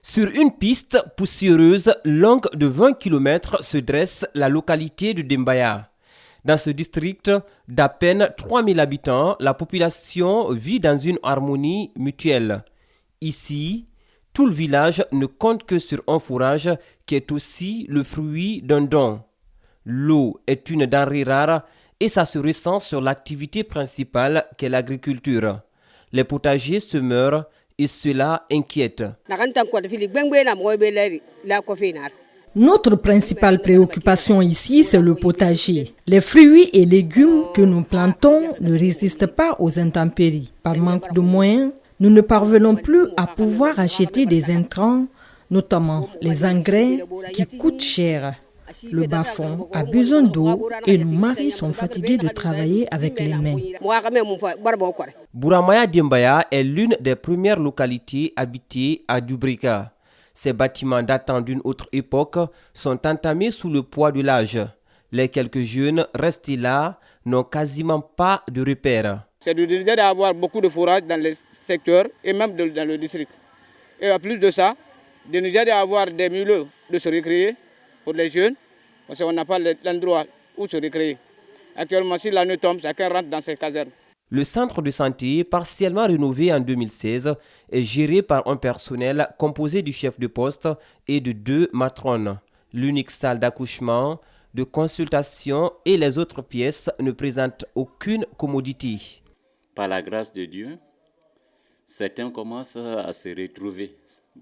Sur une piste poussiéreuse longue de 20 km se dresse la localité de Dembaya. Dans ce district d'à peine 3000 habitants, la population vit dans une harmonie mutuelle. Ici, tout le village ne compte que sur un fourrage qui est aussi le fruit d'un don. L'eau est une denrée rare et ça se ressent sur l'activité principale qu'est l'agriculture. Les potagers se meurent et cela inquiète. Notre principale préoccupation ici, c'est le potager. Les fruits et légumes que nous plantons ne résistent pas aux intempéries. Par manque de moyens, nous ne parvenons plus à pouvoir acheter des intrants, notamment les engrais qui coûtent cher. Le bas-fond a besoin d'eau et nos maris sont fatigués de travailler avec les mains. Bouramaya Dembaya est l'une des premières localités habitées à Dubrika. Ces bâtiments datant d'une autre époque sont entamés sous le poids de l'âge. Les quelques jeunes restés là n'ont quasiment pas de repères. C'est de déjà d'avoir beaucoup de fourrage dans les secteurs et même dans le district. Et en plus de ça, de déjà d'avoir des milieux de se recréer pour les jeunes, parce qu'on n'a pas l'endroit où se recréer. Actuellement, si l'année tombe, chacun rentre dans ses casernes. Le centre de santé, partiellement rénové en 2016, est géré par un personnel composé du chef de poste et de 2 matrones. L'unique salle d'accouchement, de consultation et les autres pièces ne présentent aucune commodité. Par la grâce de Dieu, certains commencent à se retrouver.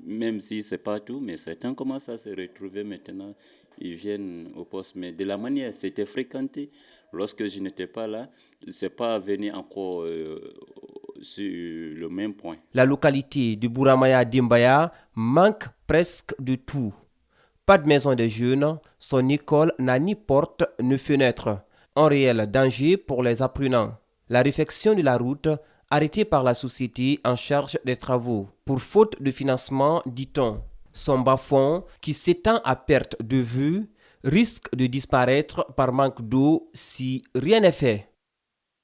Même si ce n'est pas tout, mais certains commencent à se retrouver maintenant. Ils viennent au poste. Mais de la manière, c'était fréquenté. Lorsque je n'étais pas là, ce n'est pas venu encore sur le même point. La localité de Bouramaya Dembaya manque presque de tout. Pas de maison des jeunes, son école n'a ni porte ni fenêtre. Un réel danger pour les apprenants. La réfection de la route arrêtée par la société en charge des travaux. Pour faute de financement, dit-on, son bas-fond, qui s'étend à perte de vue, risque de disparaître par manque d'eau si rien n'est fait.